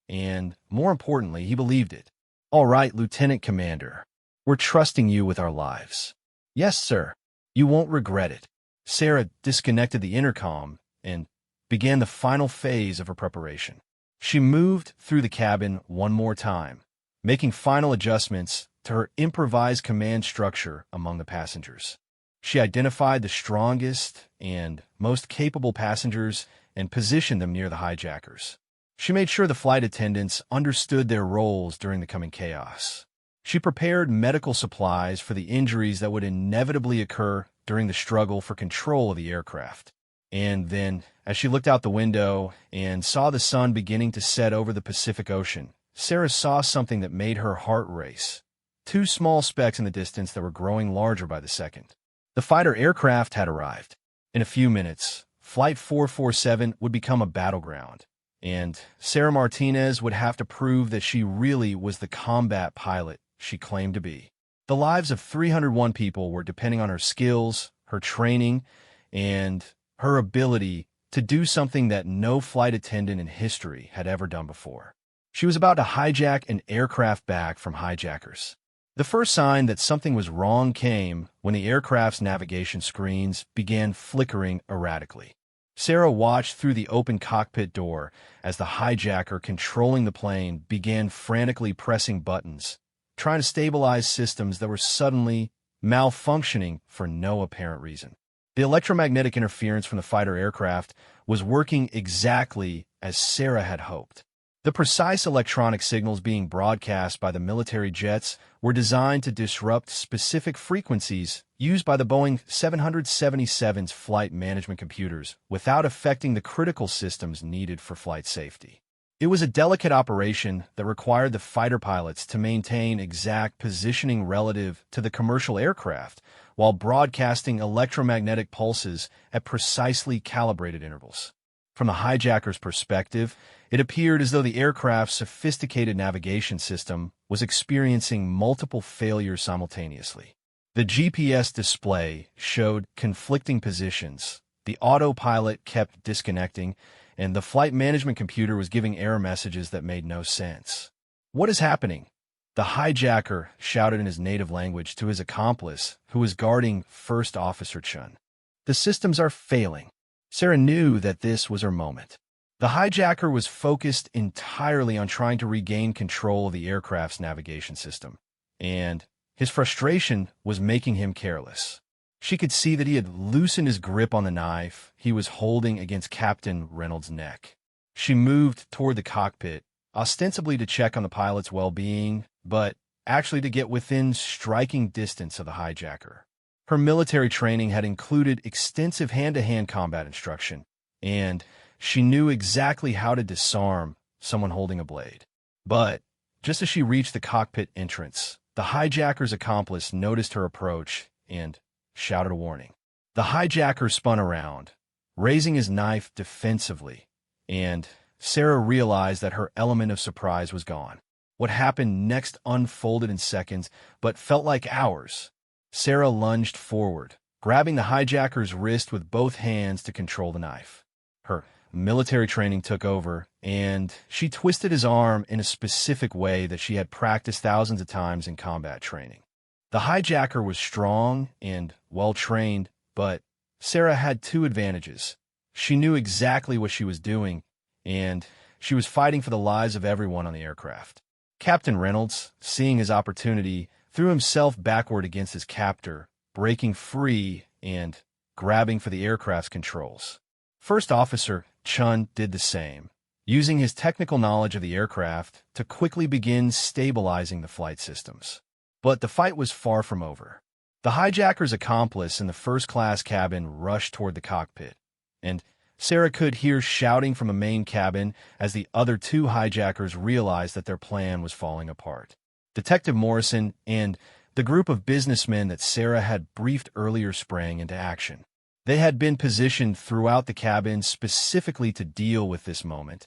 Speaker 1: and more importantly, he believed it. "All right, Lieutenant Commander. We're trusting you with our lives." "Yes, sir. You won't regret it." Sarah disconnected the intercom and began the final phase of her preparation. She moved through the cabin one more time, making final adjustments to her improvised command structure among the passengers. She identified the strongest and most capable passengers and positioned them near the hijackers. She made sure the flight attendants understood their roles during the coming chaos. She prepared medical supplies for the injuries that would inevitably occur during the struggle for control of the aircraft. And then, as she looked out the window and saw the sun beginning to set over the Pacific Ocean, Sarah saw something that made her heart race. 2 small specks in the distance that were growing larger by the second. The fighter aircraft had arrived. In a few minutes, Flight 447 would become a battleground, and Sarah Martinez would have to prove that she really was the combat pilot she claimed to be. The lives of 301 people were depending on her skills, her training, and her ability to do something that no flight attendant in history had ever done before. She was about to hijack an aircraft back from hijackers. The first sign that something was wrong came when the aircraft's navigation screens began flickering erratically. Sarah watched through the open cockpit door as the hijacker controlling the plane began frantically pressing buttons, trying to stabilize systems that were suddenly malfunctioning for no apparent reason. The electromagnetic interference from the fighter aircraft was working exactly as Sarah had hoped. The precise electronic signals being broadcast by the military jets were designed to disrupt specific frequencies used by the Boeing 777's flight management computers without affecting the critical systems needed for flight safety. It was a delicate operation that required the fighter pilots to maintain exact positioning relative to the commercial aircraft while broadcasting electromagnetic pulses at precisely calibrated intervals. From the hijacker's perspective, it appeared as though the aircraft's sophisticated navigation system was experiencing multiple failures simultaneously. The GPS display showed conflicting positions, the autopilot kept disconnecting, and the flight management computer was giving error messages that made no sense. "What is happening?" the hijacker shouted in his native language to his accomplice, who was guarding First Officer Chun. "The systems are failing." Sarah knew that this was her moment. The hijacker was focused entirely on trying to regain control of the aircraft's navigation system, and his frustration was making him careless. She could see that he had loosened his grip on the knife he was holding against Captain Reynolds' neck. She moved toward the cockpit, ostensibly to check on the pilot's well-being, but actually to get within striking distance of the hijacker. Her military training had included extensive hand-to-hand combat instruction, and she knew exactly how to disarm someone holding a blade. But just as she reached the cockpit entrance, the hijacker's accomplice noticed her approach and shouted a warning. The hijacker spun around, raising his knife defensively, and Sarah realized that her element of surprise was gone. What happened next unfolded in seconds, but felt like hours. Sarah lunged forward, grabbing the hijacker's wrist with both hands to control the knife. Her military training took over, and she twisted his arm in a specific way that she had practiced thousands of times in combat training. The hijacker was strong and well-trained, but Sarah had two advantages. She knew exactly what she was doing, and she was fighting for the lives of everyone on the aircraft. Captain Reynolds, seeing his opportunity, threw himself backward against his captor, breaking free and grabbing for the aircraft's controls. First Officer Chun did the same, using his technical knowledge of the aircraft to quickly begin stabilizing the flight systems. But the fight was far from over. The hijacker's accomplice in the first-class cabin rushed toward the cockpit, and Sarah could hear shouting from a main cabin as the other two hijackers realized that their plan was falling apart. Detective Morrison and the group of businessmen that Sarah had briefed earlier sprang into action. They had been positioned throughout the cabin specifically to deal with this moment,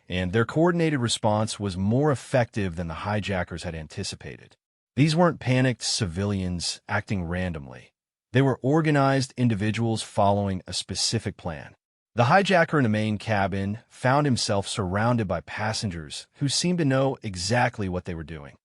Speaker 1: and their coordinated response was more effective than the hijackers had anticipated. These weren't panicked civilians acting randomly. They were organized individuals following a specific plan. The hijacker in the main cabin found himself surrounded by passengers who seemed to know exactly what they were doing.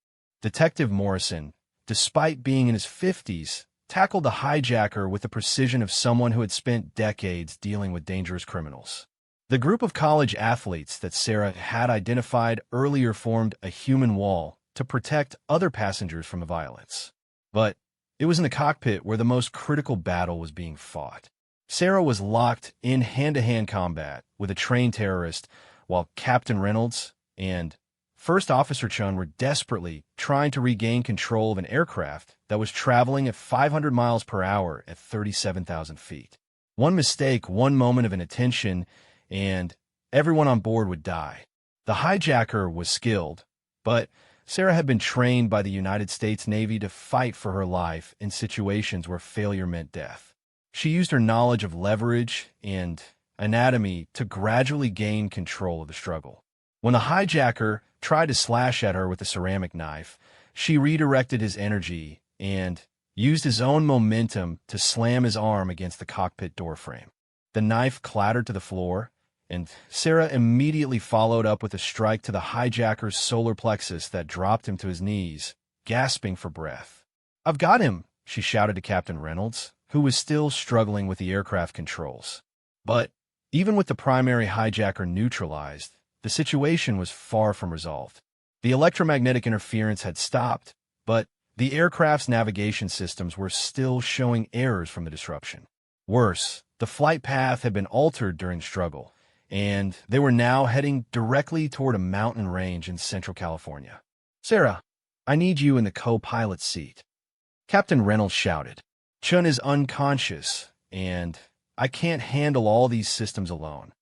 Speaker 1: Detective Morrison, despite being in his 50s, tackled the hijacker with the precision of someone who had spent decades dealing with dangerous criminals. The group of college athletes that Sarah had identified earlier formed a human wall to protect other passengers from the violence. But it was in the cockpit where the most critical battle was being fought. Sarah was locked in hand-to-hand combat with a trained terrorist, while Captain Reynolds and First Officer Chun were desperately trying to regain control of an aircraft that was traveling at 500 miles per hour at 37,000 feet. One mistake, one moment of inattention, and everyone on board would die. The hijacker was skilled, but Sarah had been trained by the United States Navy to fight for her life in situations where failure meant death. She used her knowledge of leverage and anatomy to gradually gain control of the struggle. When the hijacker tried to slash at her with a ceramic knife, she redirected his energy and used his own momentum to slam his arm against the cockpit doorframe. The knife clattered to the floor, and Sarah immediately followed up with a strike to the hijacker's solar plexus that dropped him to his knees, gasping for breath. "I've got him," she shouted to Captain Reynolds, who was still struggling with the aircraft controls. But even with the primary hijacker neutralized, the situation was far from resolved. The electromagnetic interference had stopped, but the aircraft's navigation systems were still showing errors from the disruption. Worse, the flight path had been altered during the struggle, and they were now heading directly toward a mountain range in Central California. "Sarah, I need you in the co-pilot seat," Captain Reynolds shouted. "Chun is unconscious, and I can't handle all these systems alone."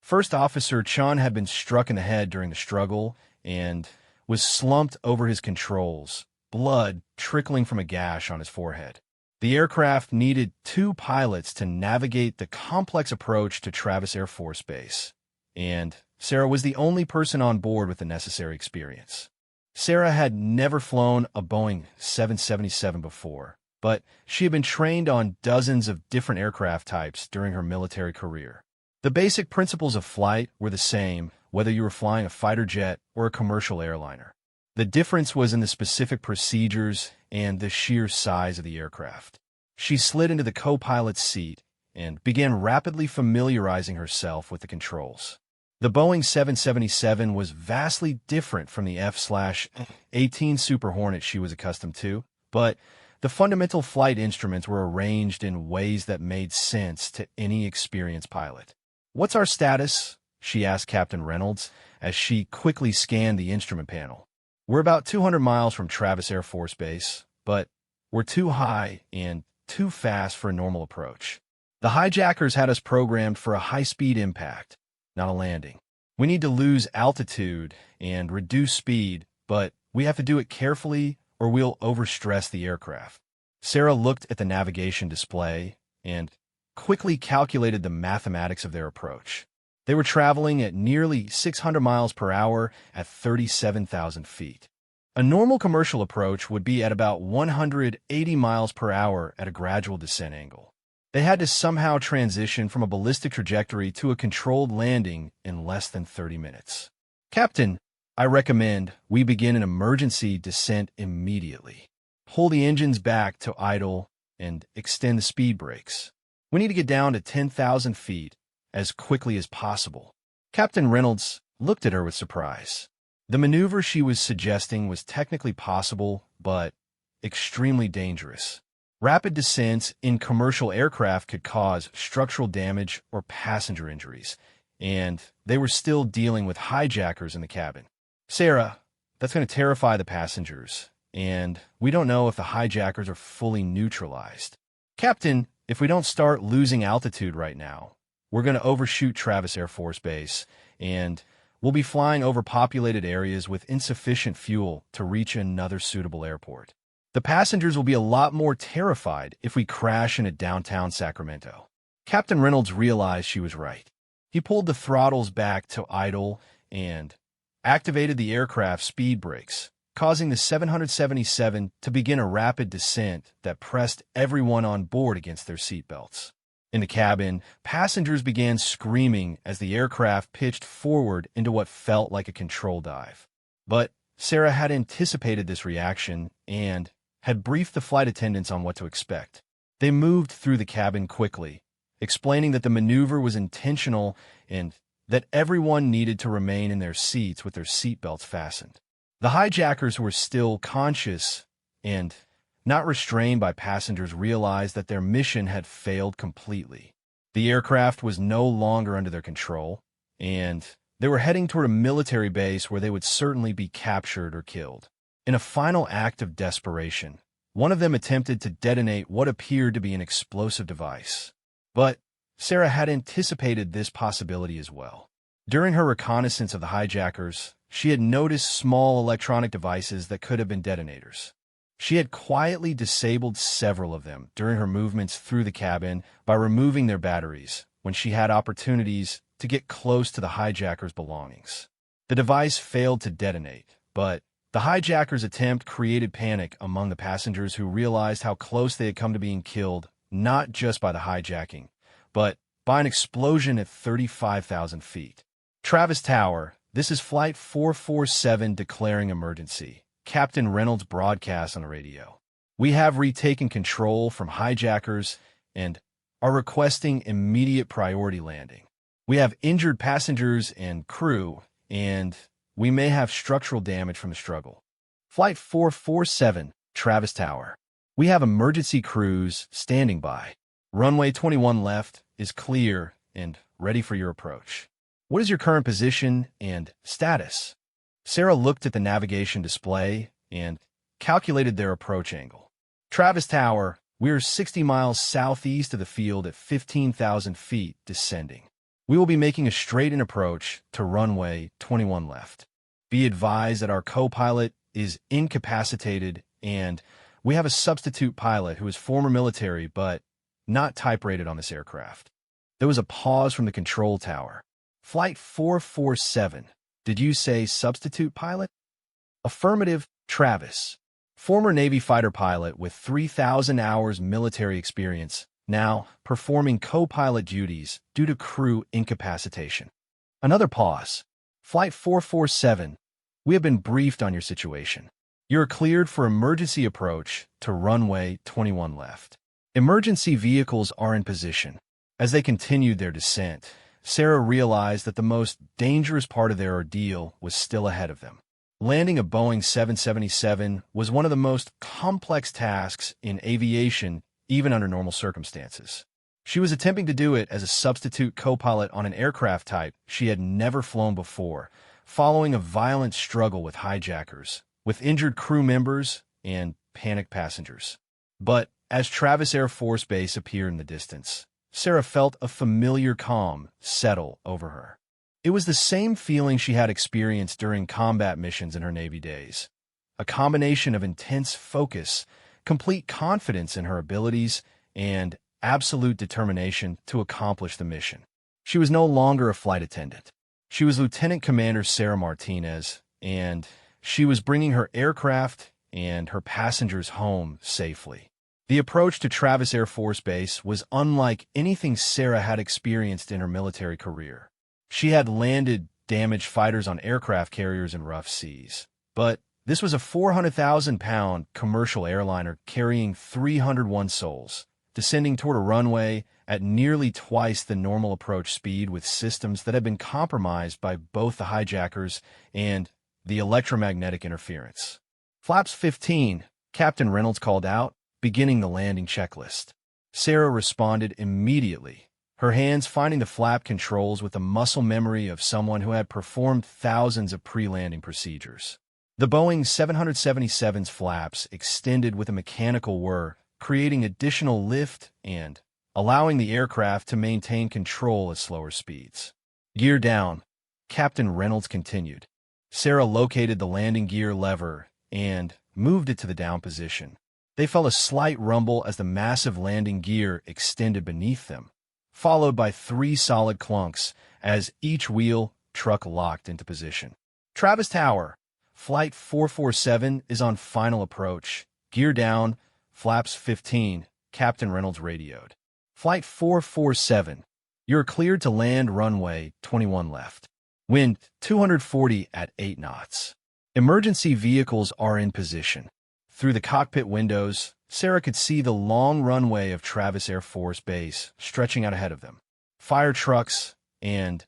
Speaker 1: First Officer Chun had been struck in the head during the struggle and was slumped over his controls, blood trickling from a gash on his forehead. The aircraft needed 2 pilots to navigate the complex approach to Travis Air Force Base, and Sarah was the only person on board with the necessary experience. Sarah had never flown a Boeing 777 before, but she had been trained on dozens of different aircraft types during her military career. The basic principles of flight were the same, whether you were flying a fighter jet or a commercial airliner. The difference was in the specific procedures and the sheer size of the aircraft. She slid into the co-pilot's seat and began rapidly familiarizing herself with the controls. The Boeing 777 was vastly different from the F/A-18 Super Hornet she was accustomed to, but the fundamental flight instruments were arranged in ways that made sense to any experienced pilot. "What's our status?" she asked Captain Reynolds as she quickly scanned the instrument panel. "We're about 200 miles from Travis Air Force Base, but we're too high and too fast for a normal approach. The hijackers had us programmed for a high-speed impact, not a landing. We need to lose altitude and reduce speed, but we have to do it carefully or we'll overstress the aircraft." Sarah looked at the navigation display and quickly calculated the mathematics of their approach. They were traveling at nearly 600 miles per hour at 37,000 feet. A normal commercial approach would be at about 180 miles per hour at a gradual descent angle. They had to somehow transition from a ballistic trajectory to a controlled landing in less than 30 minutes. "Captain, I recommend we begin an emergency descent immediately. Pull the engines back to idle and extend the speed brakes. We need to get down to 10,000 feet as quickly as possible." Captain Reynolds looked at her with surprise. The maneuver she was suggesting was technically possible, but extremely dangerous. Rapid descents in commercial aircraft could cause structural damage or passenger injuries, and they were still dealing with hijackers in the cabin. "Sarah, that's going to terrify the passengers, and we don't know if the hijackers are fully neutralized. Captain, if we don't start losing altitude right now, we're going to overshoot Travis Air Force Base, and we'll be flying over populated areas with insufficient fuel to reach another suitable airport. The passengers will be a lot more terrified if we crash into downtown Sacramento." Captain Reynolds realized she was right. He pulled the throttles back to idle and activated the aircraft's speed brakes, causing the 777 to begin a rapid descent that pressed everyone on board against their seatbelts. In the cabin, passengers began screaming as the aircraft pitched forward into what felt like a control dive. But Sarah had anticipated this reaction and had briefed the flight attendants on what to expect. They moved through the cabin quickly, explaining that the maneuver was intentional and that everyone needed to remain in their seats with their seatbelts fastened. The hijackers, who were still conscious and not restrained by passengers, realized that their mission had failed completely. The aircraft was no longer under their control, and they were heading toward a military base where they would certainly be captured or killed. In a final act of desperation, one of them attempted to detonate what appeared to be an explosive device. But Sarah had anticipated this possibility as well. During her reconnaissance of the hijackers, she had noticed small electronic devices that could have been detonators. She had quietly disabled several of them during her movements through the cabin by removing their batteries when she had opportunities to get close to the hijackers' belongings. The device failed to detonate, but the hijackers' attempt created panic among the passengers, who realized how close they had come to being killed, not just by the hijacking, but by an explosion at 35,000 feet. "Travis Tower, this is Flight 447 declaring emergency," Captain Reynolds broadcast on the radio. "We have retaken control from hijackers and are requesting immediate priority landing. We have injured passengers and crew, and we may have structural damage from the struggle. Flight 447, Travis Tower. We have emergency crews standing by. Runway 21 left is clear and ready for your approach." What is your current position and status? Sarah looked at the navigation display and calculated their approach angle. Travis Tower, we're 60 miles southeast of the field at 15,000 feet descending. We will be making a straight-in approach to runway 21 left. Be advised that our co-pilot is incapacitated and we have a substitute pilot who is former military but not type-rated on this aircraft. There was a pause from the control tower. Flight 447. Did you say substitute pilot? Affirmative, Travis. Former Navy fighter pilot with 3,000 hours military experience, now performing co-pilot duties due to crew incapacitation. Another pause. Flight 447. We have been briefed on your situation. You're cleared for emergency approach to runway 21 left. Emergency vehicles are in position. As they continued their descent, Sarah realized that the most dangerous part of their ordeal was still ahead of them. Landing a Boeing 777 was one of the most complex tasks in aviation, even under normal circumstances. She was attempting to do it as a substitute co-pilot on an aircraft type she had never flown before, following a violent struggle with hijackers, with injured crew members and panicked passengers. But as Travis Air Force Base appeared in the distance, Sarah felt a familiar calm settle over her. It was the same feeling she had experienced during combat missions in her Navy days. A combination of intense focus, complete confidence in her abilities, and absolute determination to accomplish the mission. She was no longer a flight attendant. She was Lieutenant Commander Sarah Martinez, and she was bringing her aircraft and her passengers home safely. The approach to Travis Air Force Base was unlike anything Sarah had experienced in her military career. She had landed damaged fighters on aircraft carriers in rough seas, but this was a 400,000-pound commercial airliner carrying 301 souls, descending toward a runway at nearly twice the normal approach speed with systems that had been compromised by both the hijackers and the electromagnetic interference. Flaps 15, Captain Reynolds called out, beginning the landing checklist. Sarah responded immediately, her hands finding the flap controls with the muscle memory of someone who had performed thousands of pre-landing procedures. The Boeing 777's flaps extended with a mechanical whir, creating additional lift and allowing the aircraft to maintain control at slower speeds. Gear down, Captain Reynolds continued. Sarah located the landing gear lever and moved it to the down position. They felt a slight rumble as the massive landing gear extended beneath them, followed by 3 solid clunks as each wheel truck locked into position. Travis Tower, Flight 447 is on final approach. Gear down, flaps 15, Captain Reynolds radioed. Flight 447, you're cleared to land runway 21 left. Wind 240 at 8 knots. Emergency vehicles are in position. Through the cockpit windows, Sarah could see the long runway of Travis Air Force Base stretching out ahead of them. Fire trucks and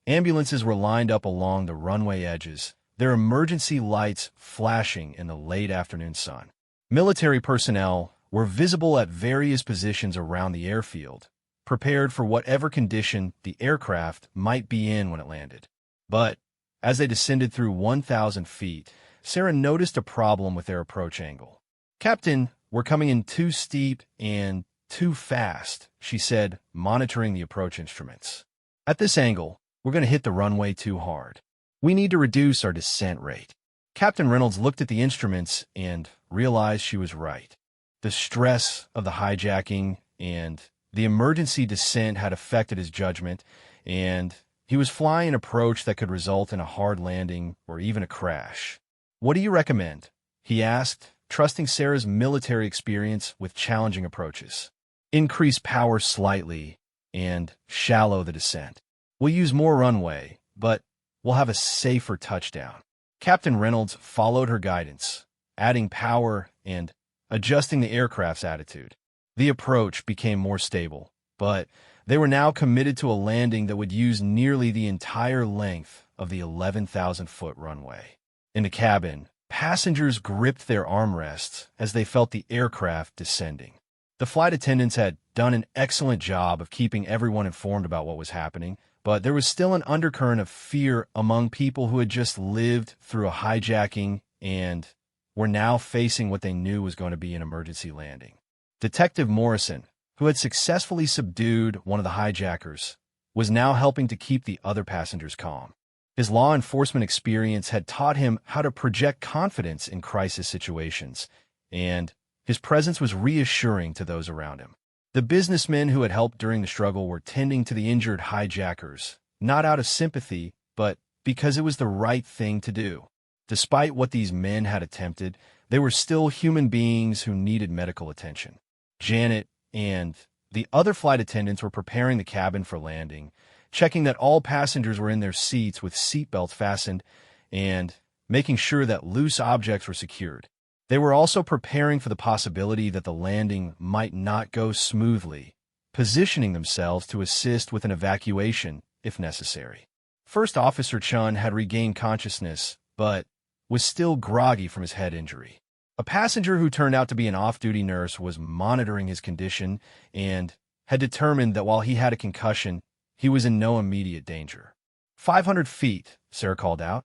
Speaker 1: ambulances were lined up along the runway edges, their emergency lights flashing in the late afternoon sun. Military personnel were visible at various positions around the airfield, prepared for whatever condition the aircraft might be in when it landed. But as they descended through 1,000 feet, Sarah noticed a problem with their approach angle. "Captain, we're coming in too steep and too fast," she said, monitoring the approach instruments. "At this angle, we're going to hit the runway too hard. We need to reduce our descent rate." Captain Reynolds looked at the instruments and realized she was right. The stress of the hijacking and the emergency descent had affected his judgment, and he was flying an approach that could result in a hard landing or even a crash. "What do you recommend?" he asked, trusting Sarah's military experience with challenging approaches. "Increase power slightly and shallow the descent. We'll use more runway, but we'll have a safer touchdown." Captain Reynolds followed her guidance, adding power and adjusting the aircraft's attitude. The approach became more stable, but they were now committed to a landing that would use nearly the entire length of the 11,000-foot runway. In the cabin, passengers gripped their armrests as they felt the aircraft descending. The flight attendants had done an excellent job of keeping everyone informed about what was happening, but there was still an undercurrent of fear among people who had just lived through a hijacking and were now facing what they knew was going to be an emergency landing. Detective Morrison, who had successfully subdued one of the hijackers, was now helping to keep the other passengers calm. His law enforcement experience had taught him how to project confidence in crisis situations, and his presence was reassuring to those around him. The businessmen who had helped during the struggle were tending to the injured hijackers, not out of sympathy, but because it was the right thing to do. Despite what these men had attempted, they were still human beings who needed medical attention. Janet and the other flight attendants were preparing the cabin for landing, checking that all passengers were in their seats with seatbelts fastened, and making sure that loose objects were secured. They were also preparing for the possibility that the landing might not go smoothly, positioning themselves to assist with an evacuation if necessary. First Officer Chun had regained consciousness, but was still groggy from his head injury. A passenger who turned out to be an off-duty nurse was monitoring his condition and had determined that while he had a concussion, he was in no immediate danger. 500 feet, Sarah called out,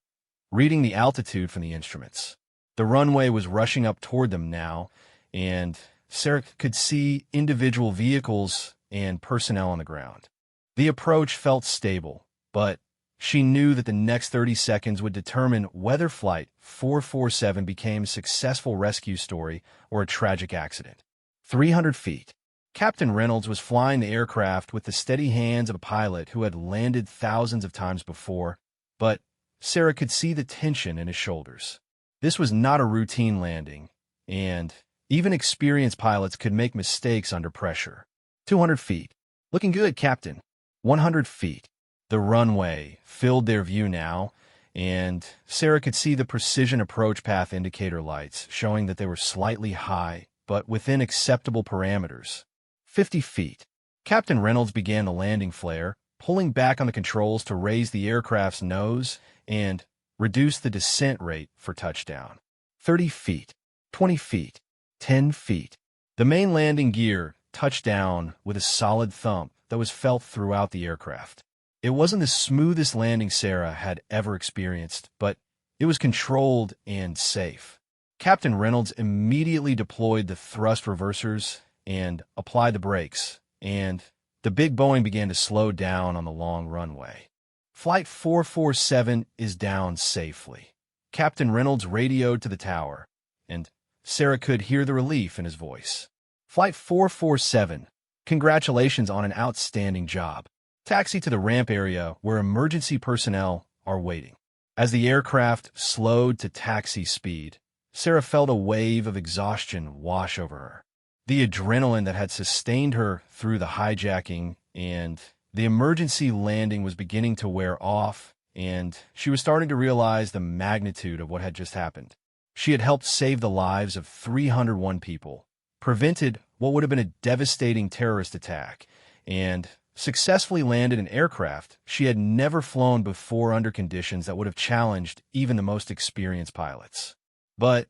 Speaker 1: reading the altitude from the instruments. The runway was rushing up toward them now, and Sarah could see individual vehicles and personnel on the ground. The approach felt stable, but she knew that the next 30 seconds would determine whether Flight 447 became a successful rescue story or a tragic accident. 300 feet. Captain Reynolds was flying the aircraft with the steady hands of a pilot who had landed thousands of times before, but Sarah could see the tension in his shoulders. This was not a routine landing, and even experienced pilots could make mistakes under pressure. 200 feet. Looking good, Captain. 100 feet. The runway filled their view now, and Sarah could see the precision approach path indicator lights showing that they were slightly high, but within acceptable parameters. 50 feet. Captain Reynolds began the landing flare, pulling back on the controls to raise the aircraft's nose and reduce the descent rate for touchdown. 30 feet. 20 feet. 10 feet. The main landing gear touched down with a solid thump that was felt throughout the aircraft. It wasn't the smoothest landing Sarah had ever experienced, but it was controlled and safe. Captain Reynolds immediately deployed the thrust reversers and applied the brakes, and the big Boeing began to slow down on the long runway. Flight 447 is down safely. Captain Reynolds radioed to the tower, and Sarah could hear the relief in his voice. Flight 447, congratulations on an outstanding job. Taxi to the ramp area where emergency personnel are waiting. As the aircraft slowed to taxi speed, Sarah felt a wave of exhaustion wash over her. The adrenaline that had sustained her through the hijacking and the emergency landing was beginning to wear off, and she was starting to realize the magnitude of what had just happened. She had helped save the lives of 301 people, prevented what would have been a devastating terrorist attack, and successfully landed an aircraft she had never flown before under conditions that would have challenged even the most experienced pilots. But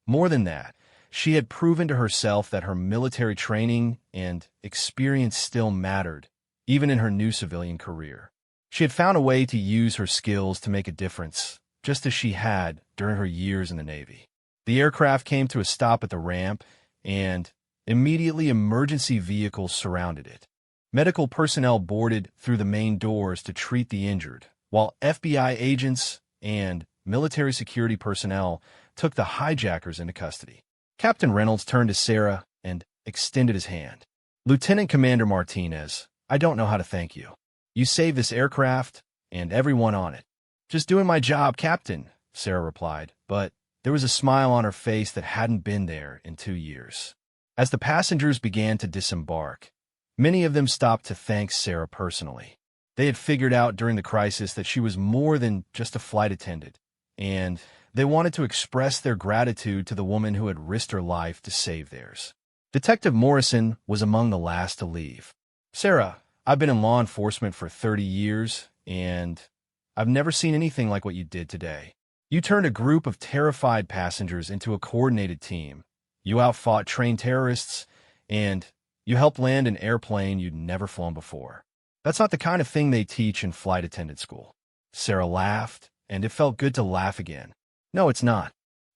Speaker 1: more than that, she had proven to herself that her military training and experience still mattered, even in her new civilian career. She had found a way to use her skills to make a difference, just as she had during her years in the Navy. The aircraft came to a stop at the ramp, and immediately emergency vehicles surrounded it. Medical personnel boarded through the main doors to treat the injured, while FBI agents and military security personnel took the hijackers into custody. Captain Reynolds turned to Sarah and extended his hand. Lieutenant Commander Martinez, I don't know how to thank you. You saved this aircraft and everyone on it. Just doing my job, Captain, Sarah replied, but there was a smile on her face that hadn't been there in 2 years. As the passengers began to disembark, many of them stopped to thank Sarah personally. They had figured out during the crisis that she was more than just a flight attendant, and they wanted to express their gratitude to the woman who had risked her life to save theirs. Detective Morrison was among the last to leave. Sarah, I've been in law enforcement for 30 years, and I've never seen anything like what you did today. You turned a group of terrified passengers into a coordinated team. You outfought trained terrorists, and you helped land an airplane you'd never flown before. That's not the kind of thing they teach in flight attendant school. Sarah laughed, and it felt good to laugh again. No, it's not.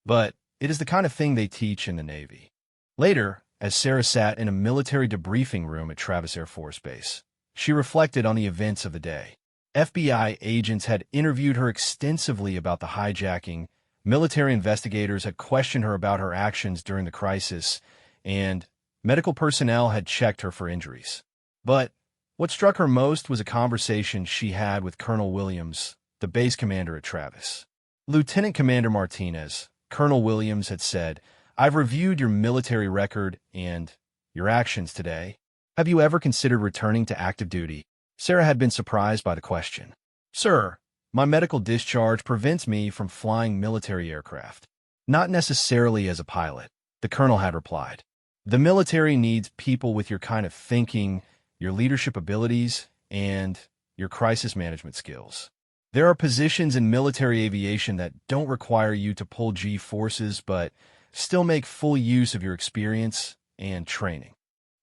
Speaker 1: But it is the kind of thing they teach in the Navy. Later, as Sarah sat in a military debriefing room at Travis Air Force Base, she reflected on the events of the day. FBI agents had interviewed her extensively about the hijacking, military investigators had questioned her about her actions during the crisis, and medical personnel had checked her for injuries. But what struck her most was a conversation she had with Colonel Williams, the base commander at Travis. Lieutenant Commander Martinez, Colonel Williams had said, "I've reviewed your military record and your actions today. Have you ever considered returning to active duty?" Sarah had been surprised by the question. "Sir, my medical discharge prevents me from flying military aircraft. Not necessarily as a pilot," the colonel had replied. "The military needs people with your kind of thinking, your leadership abilities, and your crisis management skills. There are positions in military aviation that don't require you to pull G-forces but still make full use of your experience and training."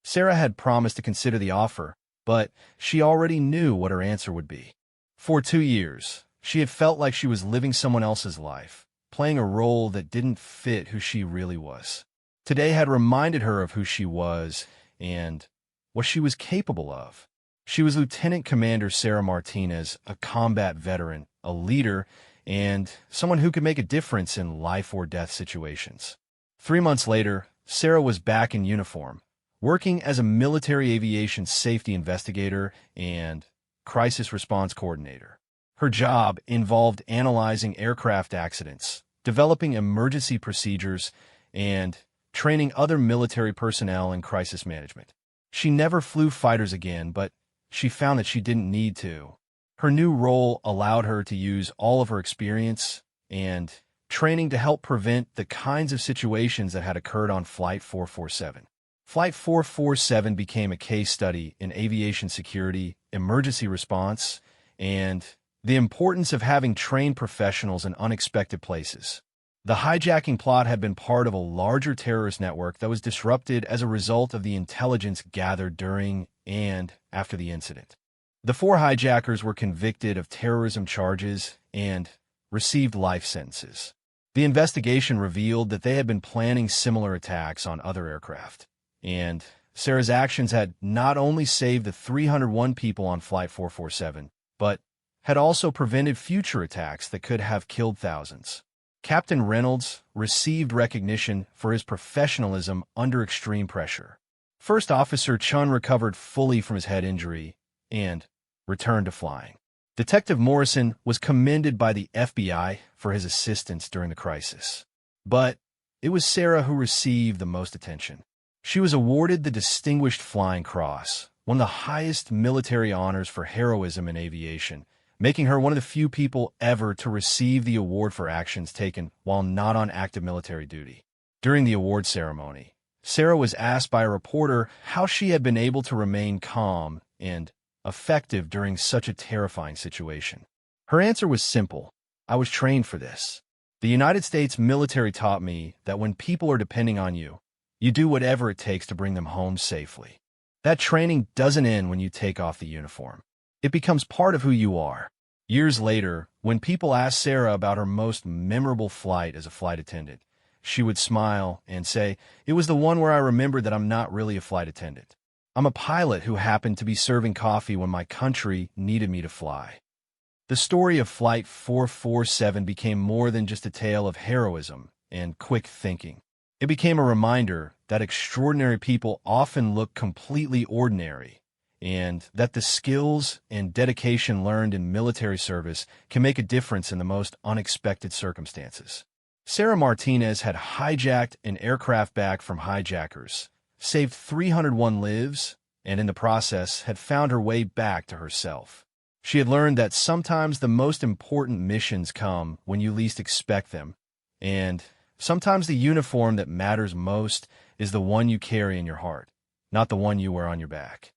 Speaker 1: Sarah had promised to consider the offer, but she already knew what her answer would be. For 2 years, she had felt like she was living someone else's life, playing a role that didn't fit who she really was. Today had reminded her of who she was and what she was capable of. She was Lieutenant Commander Sarah Martinez, a combat veteran, a leader, and someone who could make a difference in life or death situations. 3 months later, Sarah was back in uniform, working as a military aviation safety investigator and crisis response coordinator. Her job involved analyzing aircraft accidents, developing emergency procedures, and training other military personnel in crisis management. She never flew fighters again, but she found that she didn't need to. Her new role allowed her to use all of her experience and training to help prevent the kinds of situations that had occurred on Flight 447. Flight 447 became a case study in aviation security, emergency response, and the importance of having trained professionals in unexpected places. The hijacking plot had been part of a larger terrorist network that was disrupted as a result of the intelligence gathered during and after the incident. The 4 hijackers were convicted of terrorism charges and received life sentences. The investigation revealed that they had been planning similar attacks on other aircraft, and Sarah's actions had not only saved the 301 people on Flight 447, but had also prevented future attacks that could have killed thousands. Captain Reynolds received recognition for his professionalism under extreme pressure. First Officer Chun recovered fully from his head injury and returned to flying. Detective Morrison was commended by the FBI for his assistance during the crisis. But it was Sarah who received the most attention. She was awarded the Distinguished Flying Cross, one of the highest military honors for heroism in aviation, making her one of the few people ever to receive the award for actions taken while not on active military duty. During the award ceremony, Sarah was asked by a reporter how she had been able to remain calm and effective during such a terrifying situation. Her answer was simple: "I was trained for this. The United States military taught me that when people are depending on you, you do whatever it takes to bring them home safely. That training doesn't end when you take off the uniform. It becomes part of who you are." Years later, when people asked Sarah about her most memorable flight as a flight attendant, she would smile and say, "It was the one where I remembered that I'm not really a flight attendant. I'm a pilot who happened to be serving coffee when my country needed me to fly." The story of Flight 447 became more than just a tale of heroism and quick thinking. It became a reminder that extraordinary people often look completely ordinary, and that the skills and dedication learned in military service can make a difference in the most unexpected circumstances. Sarah Martinez had hijacked an aircraft back from hijackers, saved 301 lives, and in the process had found her way back to herself. She had learned that sometimes the most important missions come when you least expect them, and sometimes the uniform that matters most is the one you carry in your heart, not the one you wear on your back.